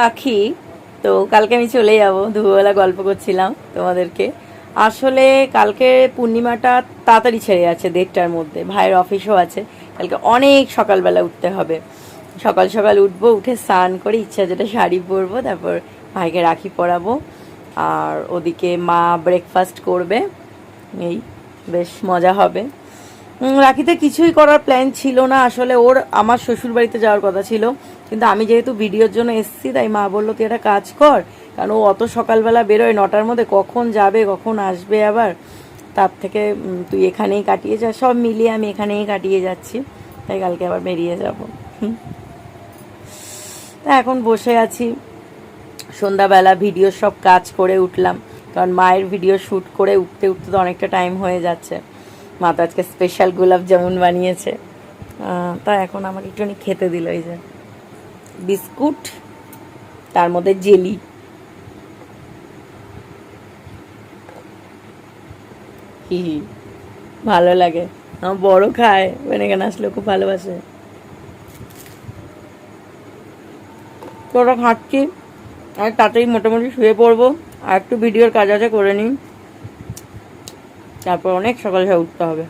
রাখি। তো কালকে আমি চলে যাব, দুপুরবেলা গল্প করছিলাম তোমাদেরকে। আসলে কালকে পূর্ণিমাটা তাড়াতাড়ি ছেড়ে যাচ্ছে, 1:30টার মধ্যে। ভাইয়ের অফিসও আছে কালকে, অনেক সকালবেলা উঠতে হবে। সকাল সকাল উঠবো, উঠে স্নান করে ইচ্ছা যেটা শাড়ি পরবো, তারপর ভাইকে রাখি পরাবো। আর ওদিকে মা ব্রেকফাস্ট করবে, এই বেশ মজা হবে। রাখিতে কিছুই করার প্ল্যান ছিল না আসলে। ওর আমার শ্বশুর বাড়িতে যাওয়ার কথা ছিল, কিন্তু আমি যেহেতু ভিডিওর জন্য এসেছি তাই মা বললো তুই একটা কাজ কর, কারণ ও অত সকালবেলা বেরোয় 9টার মধ্যে, কখন যাবে কখন আসবে আবার, তার থেকে তুই এখানেই কাটিয়ে যা। সব মিলিয়ে আমি এখানেই কাটিয়ে যাচ্ছি, তাই কালকে আবার বেরিয়ে যাব। তা এখন বসে আছি, সন্ধ্যাবেলা ভিডিও সব কাজ করে উঠলাম, কারণ মায়ের ভিডিও শ্যুট করে উঠতে উঠতে তো অনেকটা টাইম হয়ে যাচ্ছে। মা তো আজকে স্পেশাল গোলাপ জামুন বানিয়েছে, তা এখন আমাকে একটুখানি খেতে দিল। এই যে বিস্কুট, তার মধ্যে জেলি। হি হি, ভালো লাগে। আমার বড় খায়, মানে এখানে আসলে খুব ভালোবাসে। তো ওটা খাচ্ছি, আর তাতেই মোটামুটি শুয়ে পড়বো। আর একটু ভিডিওর কাজ আছে, করে নিই, তারপর অনেক সকাল সকাল উঠতে হবে।